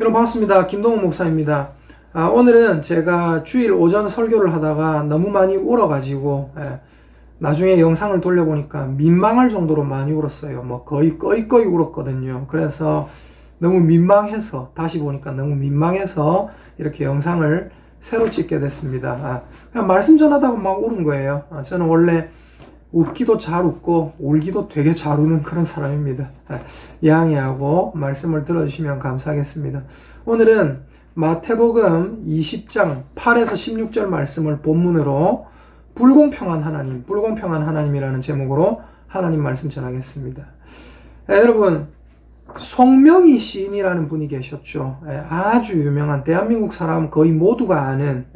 여러분 반갑습니다. 김동욱 목사입니다. 오늘은 제가 주일 오전 설교를 하다가 너무 많이 울어가지고 나중에 영상을 돌려보니까 민망할 정도로 많이 울었어요. 뭐 거의 꺼이꺼이 울었거든요. 그래서 너무 민망해서 다시 보니까 너무 민망해서 이렇게 영상을 새로 찍게 됐습니다. 그냥 말씀 전하다가 막 울은 거예요. 저는 원래 웃기도 잘 웃고 울기도 되게 잘 우는 그런 사람입니다. 양해하고 말씀을 들어주시면 감사하겠습니다. 오늘은 마태복음 20장 8에서 16절 말씀을 본문으로 불공평한 하나님이라는 제목으로 하나님 말씀 전하겠습니다. 여러분, 송명희 시인이라는 분이 계셨죠. 아주 유명한 대한민국 사람 거의 모두가 아는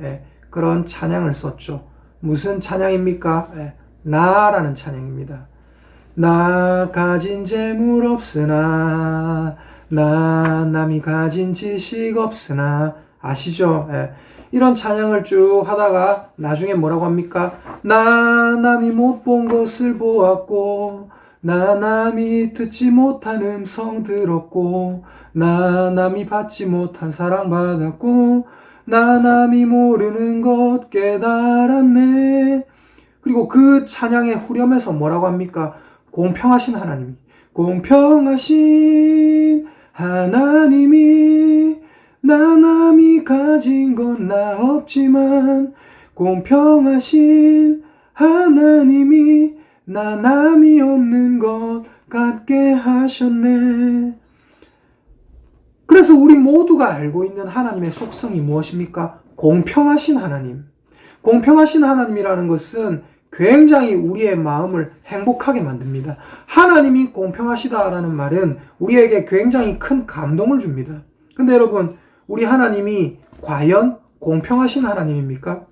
그런 찬양을 썼죠. 무슨 찬양입니까? 나라는 찬양입니다. 나 가진 재물 없으나 나 남이 가진 지식 없으나 아시죠? 이런 찬양을 쭉 하다가 나중에 뭐라고 합니까? 나 남이 못 본 것을 보았고 나 남이 듣지 못한 음성 들었고 나 남이 받지 못한 사랑 받았고 나 남이 모르는 것 깨달았네. 그리고 그 찬양의 후렴에서 뭐라고 합니까? 공평하신 하나님이 나 남이 가진 건 나 없지만 공평하신 하나님이 나 남이 없는 것 같게 하셨네. 그래서 우리 모두가 알고 있는 하나님의 속성이 무엇입니까? 공평하신 하나님. 공평하신 하나님이라는 것은 굉장히 우리의 마음을 행복하게 만듭니다. 하나님이 공평하시다라는 말은 우리에게 굉장히 큰 감동을 줍니다. 근데 여러분, 우리 하나님이 과연 공평하신 하나님입니까?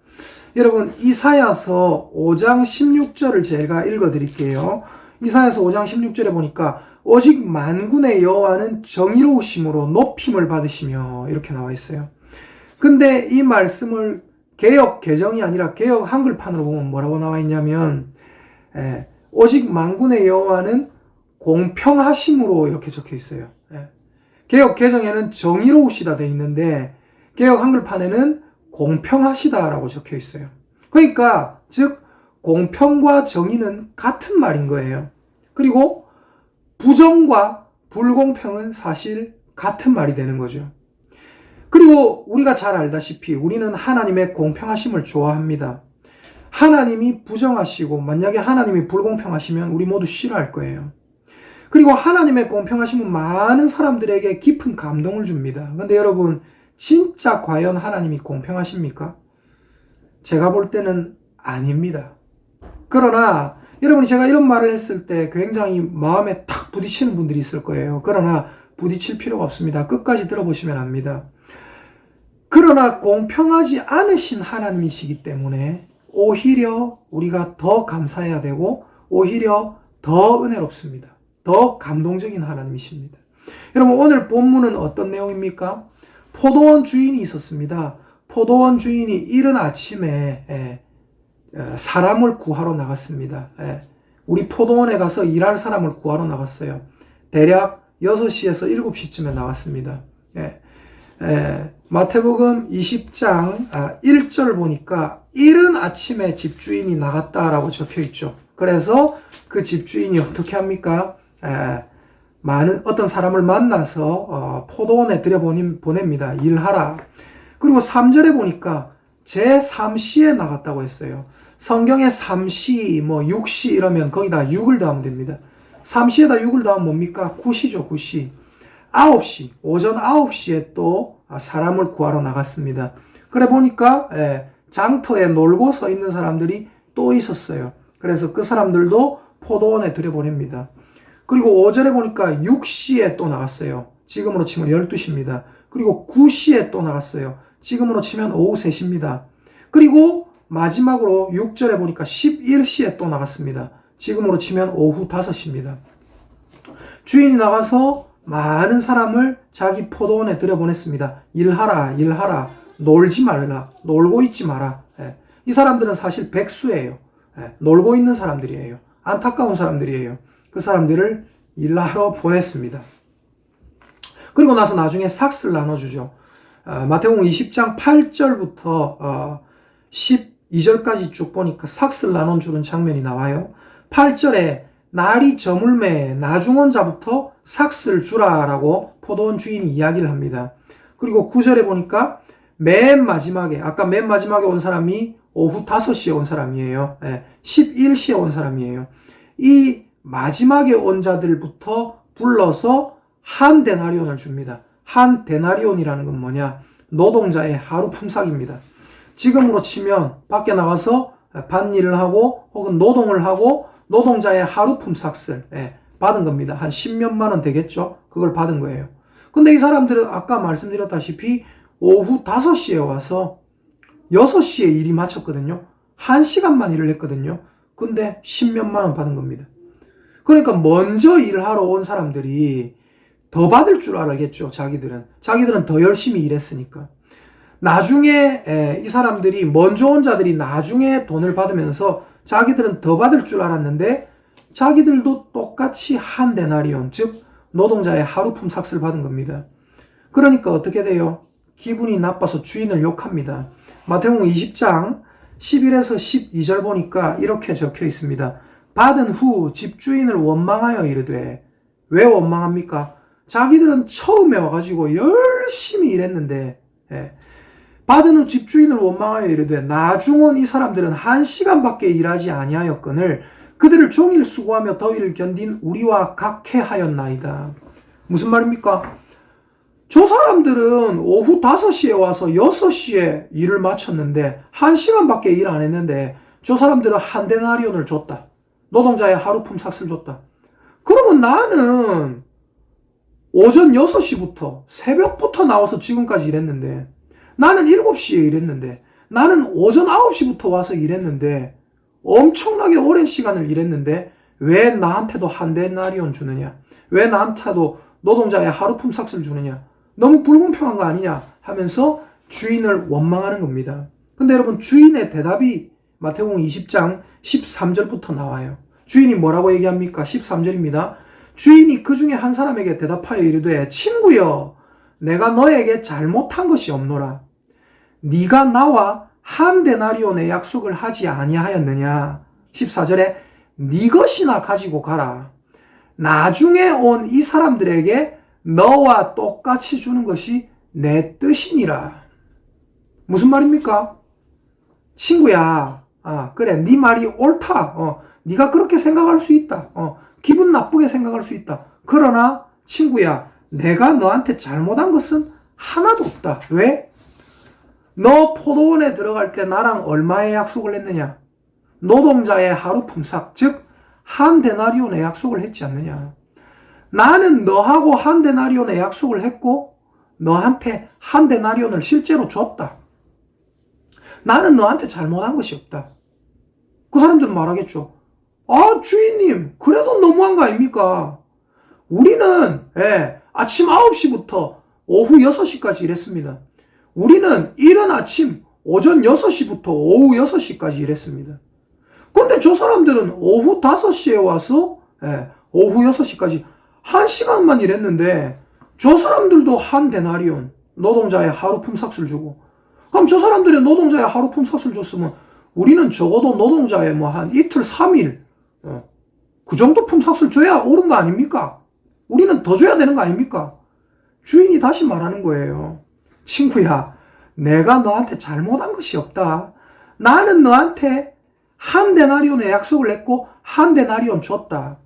여러분, 이사야서 5장 16절을 제가 읽어드릴게요. 이사야서 5장 16절에 보니까 오직 만군의 여호와는 정의로우심으로 높임을 받으시며 이렇게 나와 있어요. 근데 이 말씀을 개역 개정이 아니라 개역 한글판으로 보면 뭐라고 나와 있냐면 오직 만군의 여호와는 공평하심으로 이렇게 적혀 있어요. 개역 개정에는 정의로우시다 돼 있는데 개역 한글판에는 공평하시다라고 적혀 있어요. 그러니까 즉 공평과 정의는 같은 말인 거예요. 그리고 부정과 불공평은 사실 같은 말이 되는 거죠. 그리고 우리가 잘 알다시피 우리는 하나님의 공평하심을 좋아합니다. 하나님이 부정하시고 만약에 하나님이 불공평하시면 우리 모두 싫어할 거예요. 그리고 하나님의 공평하심은 많은 사람들에게 깊은 감동을 줍니다. 근데 여러분, 진짜 과연 하나님이 공평하십니까? 제가 볼 때는 아닙니다. 그러나 여러분이 제가 이런 말을 했을 때 굉장히 마음에 탁 부딪히는 분들이 있을 거예요. 그러나 부딪힐 필요가 없습니다. 끝까지 들어보시면 압니다. 그러나 공평하지 않으신 하나님이시기 때문에 오히려 우리가 더 감사해야 되고 오히려 더 은혜롭습니다. 더 감동적인 하나님이십니다. 여러분, 오늘 본문은 어떤 내용입니까? 포도원 주인이 있었습니다. 포도원 주인이 이른 아침에 사람을 구하러 나갔습니다. 우리 포도원에 가서 일할 사람을 구하러 나갔어요. 대략 6시에서 7시쯤에 나왔습니다. 마태복음 20장 1절 보니까 이른 아침에 집주인이 나갔다라고 적혀 있죠. 그래서 그 집주인이 어떻게 합니까? 어떤 사람을 만나서 포도원에 들여보냅니다. 일하라. 그리고 3절에 보니까 제3시에 나갔다고 했어요. 성경에 3시, 6시 이러면 거기다 6을 더하면 됩니다. 3시에다 6을 더하면 뭡니까? 9시죠, 9시. 9시, 오전 9시에 또 사람을 구하러 나갔습니다. 그래 보니까 장터에 놀고 서 있는 사람들이 또 있었어요. 그래서 그 사람들도 포도원에 들여보냅니다. 그리고 5절에 보니까 6시에 또 나갔어요. 지금으로 치면 12시입니다. 그리고 9시에 또 나갔어요. 지금으로 치면 오후 3시입니다. 그리고 마지막으로 6절에 보니까 11시에 또 나갔습니다. 지금으로 치면 오후 5시입니다. 주인이 나가서 많은 사람을 자기 포도원에 들여보냈습니다. 일하라. 놀지 말라. 놀고 있지 마라. 이 사람들은 사실 백수예요. 놀고 있는 사람들이에요. 안타까운 사람들이에요. 그 사람들을 일하러 보냈습니다. 그리고 나서 나중에 삭스를 나눠주죠. 마태복음 20장 8절부터 12절까지 쭉 보니까 삭스를 나눠주는 장면이 나와요. 8절에 날이 저물매 나중온 자부터 삭스를 주라라고 포도원 주인이 이야기를 합니다. 그리고 9절에 보니까 맨 마지막에, 아까 맨 마지막에 온 사람이 오후 5시에 온 사람이에요. 11시에 온 사람이에요. 이 마지막에 온 자들부터 불러서 한 데나리온을 줍니다. 한 데나리온이라는 건 뭐냐? 노동자의 하루 품삯입니다. 지금으로 치면 밖에 나가서 밭일을 하고 혹은 노동을 하고 노동자의 하루 품삯을 받은 겁니다. 한 10몇만 원 되겠죠? 그걸 받은 거예요. 근데 이 사람들은 아까 말씀드렸다시피 오후 5시에 와서 6시에 일이 마쳤거든요. 1시간만 일을 했거든요. 근데 10몇만 원 받은 겁니다. 그러니까 먼저 일하러 온 사람들이 더 받을 줄 알겠죠. 자기들은 더 열심히 일했으니까. 나중에 이 사람들이 먼저 온 자들이 나중에 돈을 받으면서 자기들은 더 받을 줄 알았는데 자기들도 똑같이 한 데나리온, 즉 노동자의 하루 품삯을 받은 겁니다. 그러니까 어떻게 돼요? 기분이 나빠서 주인을 욕합니다. 마태복음 20장 11에서 12절 보니까 이렇게 적혀 있습니다. 받은 후 집주인을 원망하여 이르되. 왜 원망합니까? 자기들은 처음에 와가지고 열심히 일했는데 받은 후 집주인을 원망하여 이르되 나중온 이 사람들은 1시간밖에 일하지 아니하였거늘 그들을 종일 수고하며 더위를 견딘 우리와 각해하였나이다. 무슨 말입니까? 저 사람들은 오후 5시에 와서 6시에 일을 마쳤는데 1시간밖에 일 안 했는데 저 사람들은 한 데나리온을 줬다. 노동자의 하루 품삯을 줬다. 그러면 나는 오전 6시부터 새벽부터 나와서 지금까지 일했는데 나는 7시에 일했는데 나는 오전 9시부터 와서 일했는데 엄청나게 오랜 시간을 일했는데 왜 나한테도 한 데나리온 주느냐? 왜 나한테도 노동자의 하루 품삯을 주느냐? 너무 불공평한 거 아니냐? 하면서 주인을 원망하는 겁니다. 근데 여러분 주인의 대답이 마태복음 20장 13절부터 나와요. 주인이 뭐라고 얘기합니까? 13절입니다. 주인이 그 중에 한 사람에게 대답하여 이르되 친구여 내가 너에게 잘못한 것이 없노라. 네가 나와 한 데나리온의 약속을 하지 아니하였느냐. 14절에 네 것이나 가지고 가라. 나중에 온 이 사람들에게 너와 똑같이 주는 것이 내 뜻이니라. 무슨 말입니까? 친구야, 그래, 네 말이 옳다. 네가 그렇게 생각할 수 있다. 기분 나쁘게 생각할 수 있다. 그러나 친구야, 내가 너한테 잘못한 것은 하나도 없다. 왜? 너 포도원에 들어갈 때 나랑 얼마의 약속을 했느냐? 노동자의 하루 품삯, 즉 한 데나리온의 약속을 했지 않느냐? 나는 너하고 한 데나리온의 약속을 했고 너한테 한 데나리온을 실제로 줬다. 나는 너한테 잘못한 것이 없다. 그 사람들은 말하겠죠. 주인님, 그래도 너무한 거 아닙니까? 우리는 아침 9시부터 오후 6시까지 일했습니다. 우리는 이른 아침 오전 6시부터 오후 6시까지 일했습니다. 근데 저 사람들은 오후 5시에 와서 오후 6시까지 1시간만 일했는데 저 사람들도 한 데나리온 노동자의 하루 품삯을 주고, 그럼 저 사람들이 노동자의 하루 품삯을 줬으면 우리는 적어도 노동자의 한 이틀 3일 그 정도 품삯을 줘야 옳은 거 아닙니까? 우리는 더 줘야 되는 거 아닙니까? 주인이 다시 말하는 거예요. 친구야, 내가 너한테 잘못한 것이 없다. 나는 너한테 한 데나리온의 약속을 했고 한 데나리온 줬다.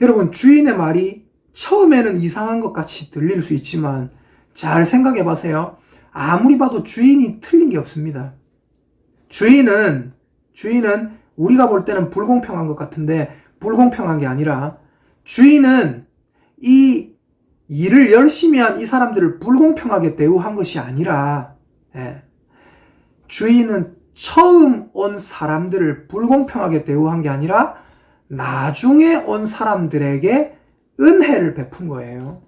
여러분, 주인의 말이 처음에는 이상한 것 같이 들릴 수 있지만 잘 생각해 보세요. 아무리 봐도 주인이 틀린 게 없습니다. 주인은 우리가 볼 때는 불공평한 것 같은데 불공평한 게 아니라 주인은 이 일을 열심히 한 이 사람들을 불공평하게 대우한 것이 아니라 주인은 처음 온 사람들을 불공평하게 대우한 게 아니라 나중에 온 사람들에게 은혜를 베푼 거예요.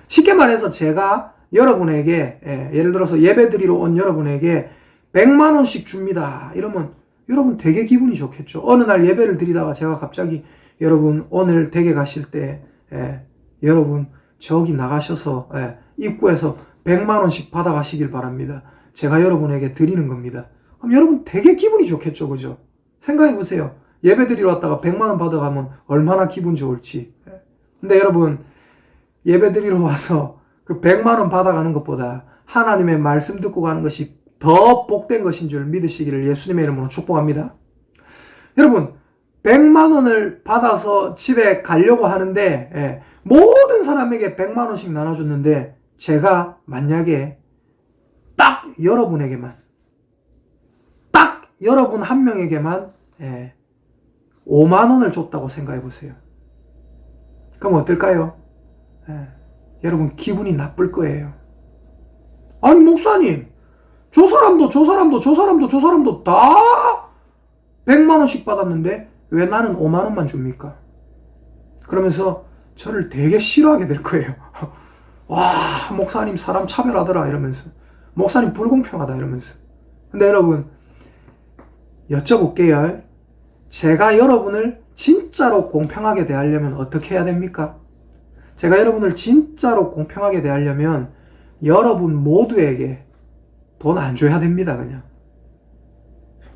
쉽게 말해서 제가 여러분에게 예를 들어서 예배 드리러 온 여러분에게 100만 원씩 줍니다. 이러면 여러분 되게 기분이 좋겠죠. 어느 날 예배를 드리다가 제가 갑자기 여러분 오늘 댁에 가실 때 여러분 저기 나가셔서 입구에서 100만 원씩 받아가시길 바랍니다. 제가 여러분에게 드리는 겁니다. 그럼 여러분 되게 기분이 좋겠죠, 그죠? 생각해 보세요. 예배 드리러 왔다가 100만 원 받아가면 얼마나 기분 좋을지. 근데 여러분, 예배 드리러 와서 그 100만 원 받아가는 것보다 하나님의 말씀 듣고 가는 것이 더 복된 것인 줄 믿으시기를 예수님의 이름으로 축복합니다. 여러분, 100만 원을 받아서 집에 가려고 하는데 모든 사람에게 100만 원씩 나눠줬는데 제가 만약에 딱 여러분 한 명에게만 5만 원을 줬다고 생각해 보세요. 그럼 어떨까요? 여러분 기분이 나쁠 거예요. 아니 목사님, 저 사람도 다 100만 원씩 받았는데 왜 나는 5만 원만 줍니까? 그러면서 저를 되게 싫어하게 될 거예요. 와, 목사님 사람 차별하더라 이러면서, 목사님 불공평하다 이러면서. 근데 여러분 여쭤볼게요. 제가 여러분을 진짜로 공평하게 대하려면 어떻게 해야 됩니까? 제가 여러분을 진짜로 공평하게 대하려면 여러분 모두에게 돈 안 줘야 됩니다. 그냥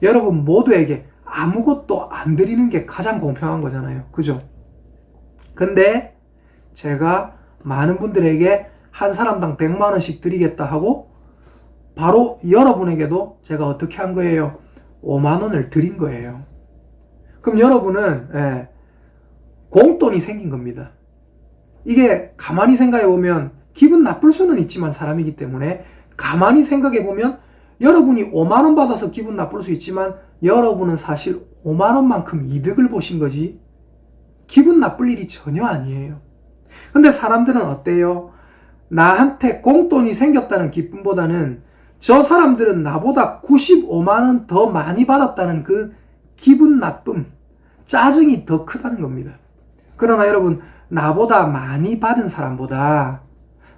여러분 모두에게 아무것도 안 드리는 게 가장 공평한 거잖아요. 그죠? 근데 제가 많은 분들에게 한 사람당 100만 원씩 드리겠다 하고 바로 여러분에게도 제가 어떻게 한 거예요? 5만 원을 드린 거예요. 그럼 여러분은 공돈이 생긴 겁니다. 이게 가만히 생각해 보면 기분 나쁠 수는 있지만 사람이기 때문에 가만히 생각해 보면 여러분이 5만 원 받아서 기분 나쁠 수 있지만 여러분은 사실 5만 원만큼 이득을 보신 거지 기분 나쁠 일이 전혀 아니에요. 근데 사람들은 어때요? 나한테 공돈이 생겼다는 기쁨보다는 저 사람들은 나보다 95만 원 더 많이 받았다는 그 기분 나쁨, 짜증이 더 크다는 겁니다. 그러나 여러분, 나보다 많이 받은 사람보다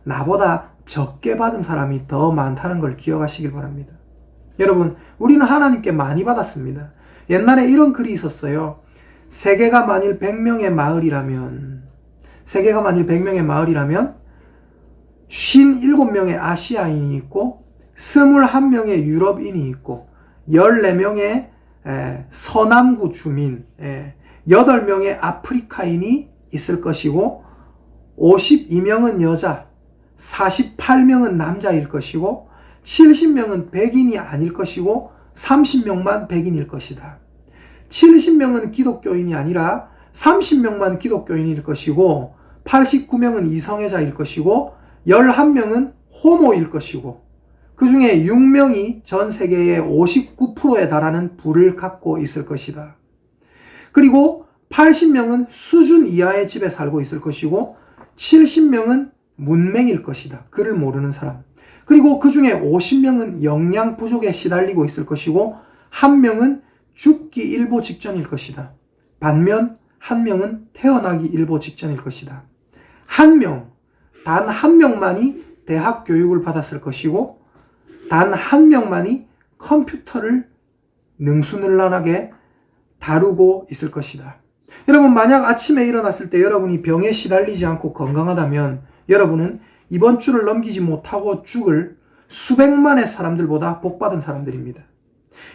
나보다 적게 받은 사람이 더 많다는 걸 기억하시길 바랍니다. 여러분, 우리는 하나님께 많이 받았습니다. 옛날에 이런 글이 있었어요. 세계가 만일 100명의 마을이라면 57명의 아시아인이 있고 21명의 유럽인이 있고 14명의 서남구 주민, 8명의 아프리카인이 있을 것이고 52명은 여자, 48명은 남자일 것이고 70명은 백인이 아닐 것이고 30명만 백인일 것이다. 70명은 기독교인이 아니라 30명만 기독교인일 것이고 89명은 이성애자일 것이고 11명은 호모일 것이고 그 중에 6명이 전 세계의 59%에 달하는 부를 갖고 있을 것이다. 그리고 80명은 수준 이하의 집에 살고 있을 것이고 70명은 문맹일 것이다. 글을 모르는 사람. 그리고 그 중에 50명은 영양 부족에 시달리고 있을 것이고 1명은 죽기 일보 직전일 것이다. 반면 1명은 태어나기 일보 직전일 것이다. 단 한 명만이 대학 교육을 받았을 것이고 단 한 명만이 컴퓨터를 능수능란하게 다루고 있을 것이다. 여러분, 만약 아침에 일어났을 때 여러분이 병에 시달리지 않고 건강하다면 여러분은 이번 주를 넘기지 못하고 죽을 수백만의 사람들보다 복받은 사람들입니다.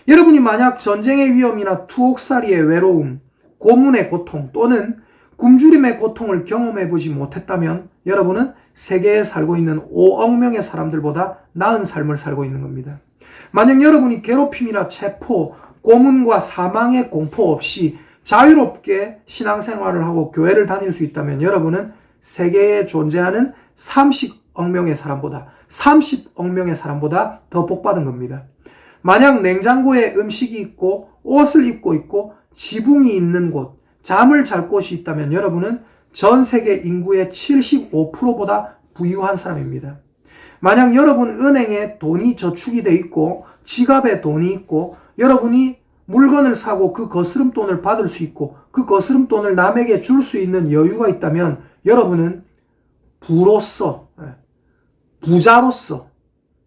여러분이 만약 전쟁의 위험이나 투옥살이의 외로움, 고문의 고통 또는 굶주림의 고통을 경험해보지 못했다면 여러분은 세계에 살고 있는 5억 명의 사람들보다 나은 삶을 살고 있는 겁니다. 만약 여러분이 괴롭힘이나 체포, 고문과 사망의 공포 없이 자유롭게 신앙생활을 하고 교회를 다닐 수 있다면 여러분은 세계에 존재하는 30억 명의 사람보다 더 복받은 겁니다. 만약 냉장고에 음식이 있고 옷을 입고 있고 지붕이 있는 곳, 잠을 잘 곳이 있다면 여러분은 전 세계 인구의 75%보다 부유한 사람입니다. 만약 여러분 은행에 돈이 저축이 돼 있고 지갑에 돈이 있고 여러분이 물건을 사고 그 거스름돈을 받을 수 있고 그 거스름돈을 남에게 줄 수 있는 여유가 있다면 여러분은 부자로서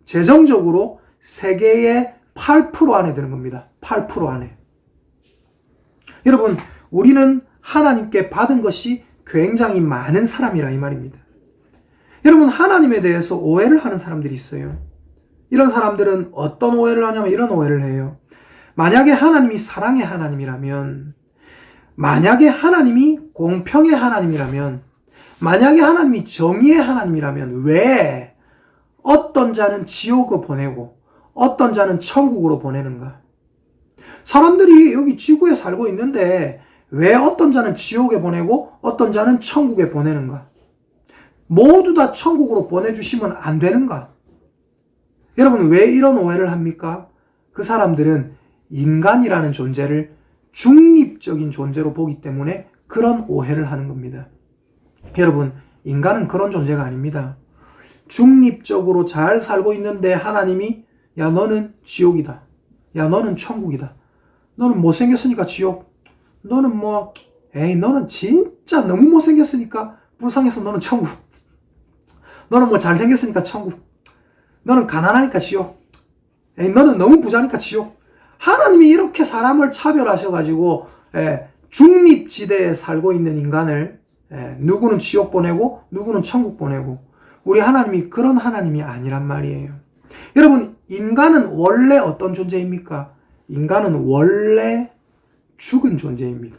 재정적으로 세계의 8% 안에 드는 겁니다. 8% 안에. 여러분, 우리는 하나님께 받은 것이 굉장히 많은 사람이라 이 말입니다. 여러분, 하나님에 대해서 오해를 하는 사람들이 있어요. 이런 사람들은 어떤 오해를 하냐면 이런 오해를 해요. 만약에 하나님이 사랑의 하나님이라면, 만약에 하나님이 공평의 하나님이라면, 만약에 하나님이 정의의 하나님이라면 왜 어떤 자는 지옥으로 보내고 어떤 자는 천국으로 보내는가? 사람들이 여기 지구에 살고 있는데 왜 어떤 자는 지옥에 보내고 어떤 자는 천국에 보내는가? 모두 다 천국으로 보내주시면 안 되는가? 여러분, 왜 이런 오해를 합니까? 그 사람들은 인간이라는 존재를 중립적인 존재로 보기 때문에 그런 오해를 하는 겁니다. 여러분, 인간은 그런 존재가 아닙니다. 중립적으로 잘 살고 있는데 하나님이 야, 너는 지옥이다. 야, 너는 천국이다. 너는 못생겼으니까 지옥. 너는 너는 진짜 너무 못생겼으니까 불쌍해서 너는 천국. 너는 잘생겼으니까 천국. 너는 가난하니까 지옥. 너는 너무 부자니까 지옥. 하나님이 이렇게 사람을 차별하셔가지고 중립지대에 살고 있는 인간을 누구는 지옥 보내고 누구는 천국 보내고, 우리 하나님이 그런 하나님이 아니란 말이에요. 여러분, 인간은 원래 어떤 존재입니까? 인간은 원래 죽은 존재입니다.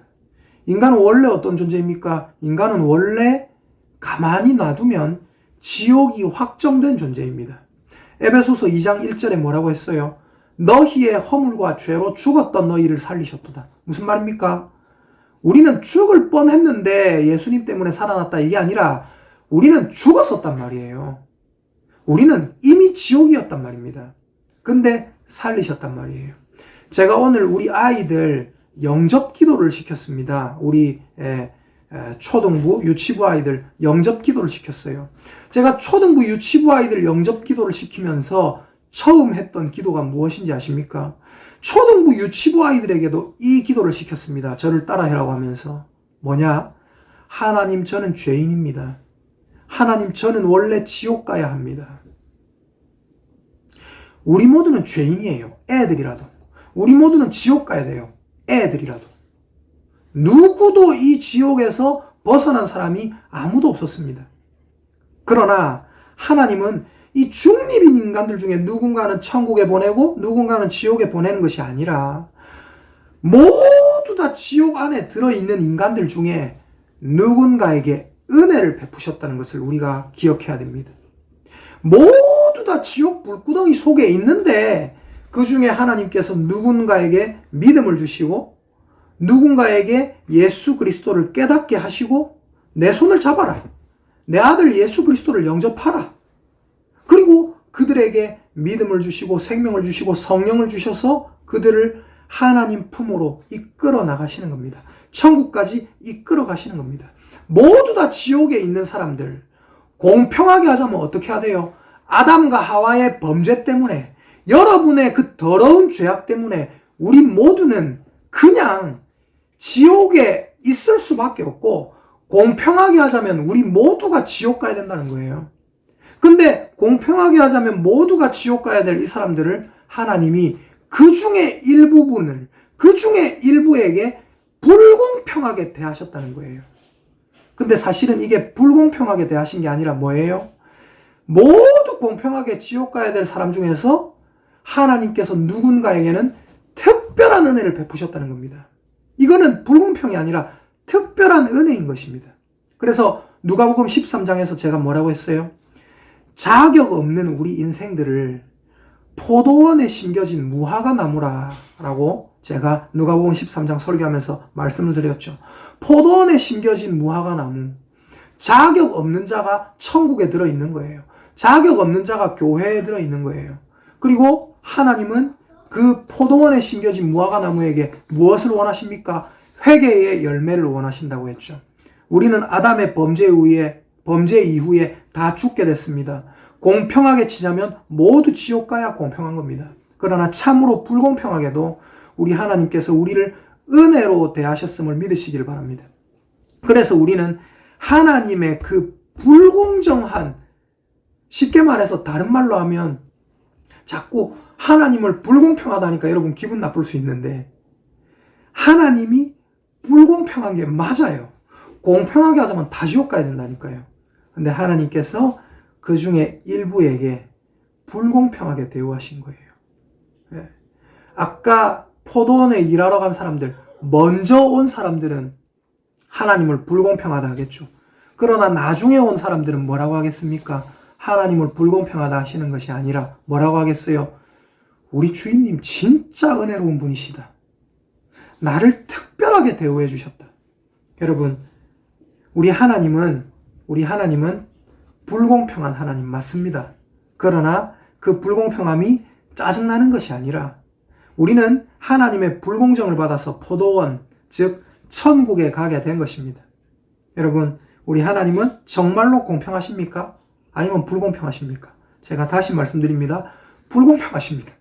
인간은 원래 어떤 존재입니까? 인간은 원래 가만히 놔두면 지옥이 확정된 존재입니다. 에베소서 2장 1절에 뭐라고 했어요? 너희의 허물과 죄로 죽었던 너희를 살리셨도다. 무슨 말입니까? 우리는 죽을 뻔했는데 예수님 때문에 살아났다, 이게 아니라 우리는 죽었었단 말이에요. 우리는 이미 지옥이었단 말입니다. 근데 살리셨단 말이에요. 제가 오늘 우리 아이들 영접 기도를 시켰습니다. 우리 초등부, 유치부 아이들 영접 기도를 시켰어요. 제가 초등부, 유치부 아이들 영접 기도를 시키면서 처음 했던 기도가 무엇인지 아십니까? 초등부, 유치부 아이들에게도 이 기도를 시켰습니다. 저를 따라해라고 하면서. 뭐냐? 하나님, 저는 죄인입니다. 하나님, 저는 원래 지옥 가야 합니다. 우리 모두는 죄인이에요. 애들이라도. 우리 모두는 지옥 가야 돼요. 애들이라도. 누구도 이 지옥에서 벗어난 사람이 아무도 없었습니다. 그러나 하나님은 이 중립인 인간들 중에 누군가는 천국에 보내고 누군가는 지옥에 보내는 것이 아니라 모두 다 지옥 안에 들어있는 인간들 중에 누군가에게 은혜를 베푸셨다는 것을 우리가 기억해야 됩니다. 모두 다 지옥 불구덩이 속에 있는데 그 중에 하나님께서 누군가에게 믿음을 주시고 누군가에게 예수 그리스도를 깨닫게 하시고 내 손을 잡아라. 내 아들 예수 그리스도를 영접하라. 그리고 그들에게 믿음을 주시고 생명을 주시고 성령을 주셔서 그들을 하나님 품으로 이끌어 나가시는 겁니다. 천국까지 이끌어 가시는 겁니다. 모두 다 지옥에 있는 사람들, 공평하게 하자면 어떻게 해야 돼요? 아담과 하와의 범죄 때문에, 여러분의 그 더러운 죄악 때문에 우리 모두는 그냥 지옥에 있을 수밖에 없고, 공평하게 하자면 우리 모두가 지옥 가야 된다는 거예요. 근데 공평하게 하자면 모두가 지옥 가야 될 이 사람들을 하나님이 그 중에 일부분을, 그 중에 일부에게 불공평하게 대하셨다는 거예요. 근데 사실은 이게 불공평하게 대하신 게 아니라 뭐예요? 모두 공평하게 지옥 가야 될 사람 중에서 하나님께서 누군가에게는 특별한 은혜를 베푸셨다는 겁니다. 이거는 불공평이 아니라 특별한 은혜인 것입니다. 그래서 누가복음 13장에서 제가 뭐라고 했어요? 자격 없는 우리 인생들을 포도원에 심겨진 무화과 나무라 라고 제가 누가복음 13장 설교하면서 말씀을 드렸죠. 포도원에 심겨진 무화과 나무, 자격 없는 자가 천국에 들어있는 거예요. 자격 없는 자가 교회에 들어있는 거예요. 그리고 하나님은 그 포도원에 심겨진 무화과 나무에게 무엇을 원하십니까? 회개의 열매를 원하신다고 했죠. 우리는 아담의 범죄 이후에 다 죽게 됐습니다. 공평하게 치자면 모두 지옥 가야 공평한 겁니다. 그러나 참으로 불공평하게도 우리 하나님께서 우리를 은혜로 대하셨음을 믿으시길 바랍니다. 그래서 우리는 하나님의 그 불공정한, 쉽게 말해서 다른 말로 하면 자꾸 하나님을 불공평하다니까 여러분 기분 나쁠 수 있는데, 하나님이 불공평한 게 맞아요. 공평하게 하자면 다 지옥 가야 된다니까요. 근데 하나님께서 그 중에 일부에게 불공평하게 대우하신 거예요. 예. 아까 포도원에 일하러 간 사람들, 먼저 온 사람들은 하나님을 불공평하다 하겠죠. 그러나 나중에 온 사람들은 뭐라고 하겠습니까? 하나님을 불공평하다 하시는 것이 아니라 뭐라고 하겠어요? 우리 주인님 진짜 은혜로운 분이시다. 나를 특별하게 대우해 주셨다. 여러분, 우리 하나님은 불공평한 하나님 맞습니다. 그러나 그 불공평함이 짜증나는 것이 아니라 우리는 하나님의 불공정을 받아서 포도원, 즉 천국에 가게 된 것입니다. 여러분, 우리 하나님은 정말로 공평하십니까? 아니면 불공평하십니까? 제가 다시 말씀드립니다. 불공평하십니다.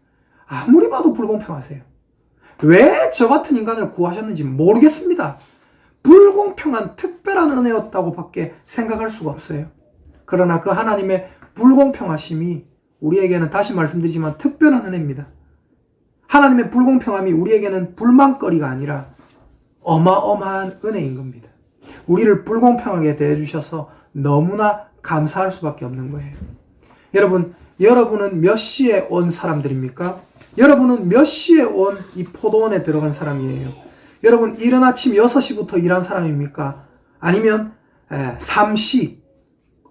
아무리 봐도 불공평하세요. 왜 저 같은 인간을 구하셨는지 모르겠습니다. 불공평한 특별한 은혜였다고 밖에 생각할 수가 없어요. 그러나 그 하나님의 불공평하심이 우리에게는 다시 말씀드리지만 특별한 은혜입니다. 하나님의 불공평함이 우리에게는 불만거리가 아니라 어마어마한 은혜인 겁니다. 우리를 불공평하게 대해주셔서 너무나 감사할 수밖에 없는 거예요. 여러분은 몇 시에 온 사람들입니까? 여러분은 몇 시에 온 이 포도원에 들어간 사람이에요? 여러분, 이른 아침 6시부터 일한 사람입니까? 아니면 3시,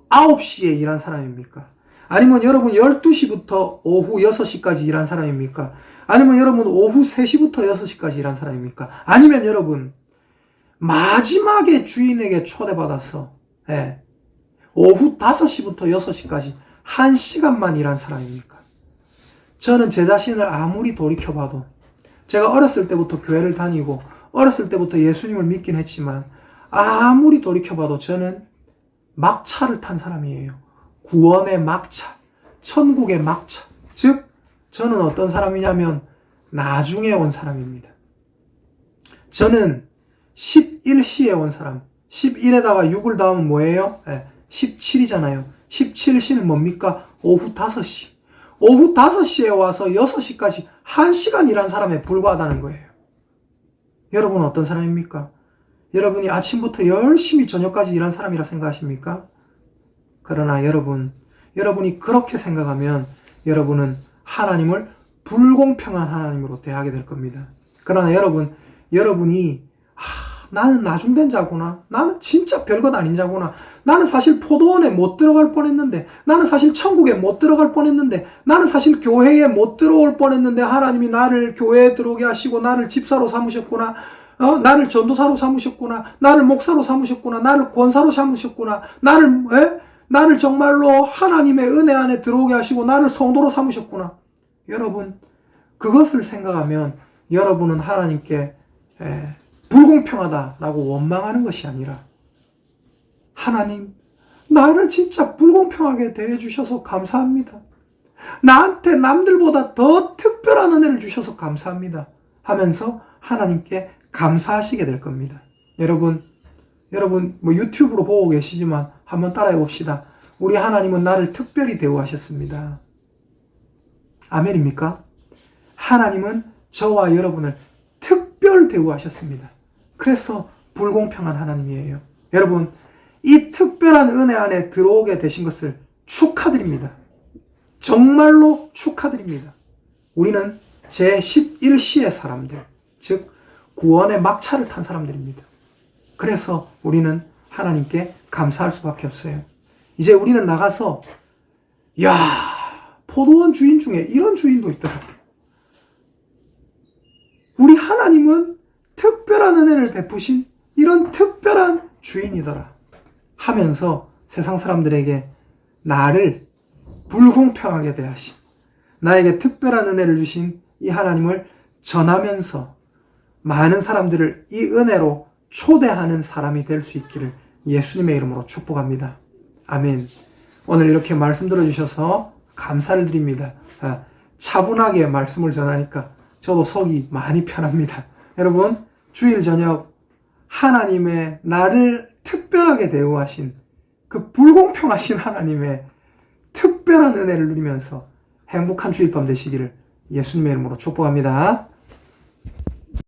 9시에 일한 사람입니까? 아니면 여러분 12시부터 오후 6시까지 일한 사람입니까? 아니면 여러분 오후 3시부터 6시까지 일한 사람입니까? 아니면 여러분 마지막에 주인에게 초대받아서 오후 5시부터 6시까지 1시간만 일한 사람입니까? 저는 제 자신을 아무리 돌이켜봐도 제가 어렸을 때부터 교회를 다니고 어렸을 때부터 예수님을 믿긴 했지만 아무리 돌이켜봐도 저는 막차를 탄 사람이에요. 구원의 막차, 천국의 막차. 즉 저는 어떤 사람이냐면 나중에 온 사람입니다. 저는 11시에 온 사람. 11에다가 6을 더하면 뭐예요? 17이잖아요. 17시는 뭡니까? 오후 5시. 오후 5시에 와서 6시까지 1시간 일한 사람에 불과하다는 거예요. 여러분은 어떤 사람입니까? 여러분이 아침부터 열심히 저녁까지 일한 사람이라 생각하십니까? 그러나 여러분이 그렇게 생각하면 여러분은 하나님을 불공평한 하나님으로 대하게 될 겁니다. 그러나 여러분이 나는 나중된 자구나. 나는 진짜 별것 아닌 자구나. 나는 사실 포도원에 못 들어갈 뻔했는데, 나는 사실 천국에 못 들어갈 뻔했는데, 나는 사실 교회에 못 들어올 뻔했는데 하나님이 나를 교회에 들어오게 하시고 나를 집사로 삼으셨구나. 나를 전도사로 삼으셨구나. 나를 목사로 삼으셨구나. 나를 권사로 삼으셨구나. 나를 정말로 하나님의 은혜 안에 들어오게 하시고 나를 성도로 삼으셨구나. 여러분, 그것을 생각하면 여러분은 하나님께 불공평하다라고 원망하는 것이 아니라 하나님, 나를 진짜 불공평하게 대해주셔서 감사합니다. 나한테 남들보다 더 특별한 은혜를 주셔서 감사합니다. 하면서 하나님께 감사하시게 될 겁니다. 여러분 유튜브로 보고 계시지만 한번 따라해 봅시다. 우리 하나님은 나를 특별히 대우하셨습니다. 아멘입니까? 하나님은 저와 여러분을 특별 대우하셨습니다. 그래서 불공평한 하나님이에요. 여러분, 이 특별한 은혜 안에 들어오게 되신 것을 축하드립니다. 정말로 축하드립니다. 우리는 제11시의 사람들, 즉 구원의 막차를 탄 사람들입니다. 그래서 우리는 하나님께 감사할 수밖에 없어요. 이제 우리는 나가서 포도원 주인 중에 이런 주인도 있더라. 우리 하나님은 특별한 은혜를 베푸신 이런 특별한 주인이더라 하면서 세상 사람들에게 나를 불공평하게 대하신, 나에게 특별한 은혜를 주신 이 하나님을 전하면서 많은 사람들을 이 은혜로 초대하는 사람이 될 수 있기를 예수님의 이름으로 축복합니다. 아멘. 오늘 이렇게 말씀 들어주셔서 감사를 드립니다. 차분하게 말씀을 전하니까 저도 속이 많이 편합니다. 여러분, 주일 저녁 하나님의 나를 특별하게 대우하신 그 불공평하신 하나님의 특별한 은혜를 누리면서 행복한 주일 밤 되시기를 예수님의 이름으로 축복합니다.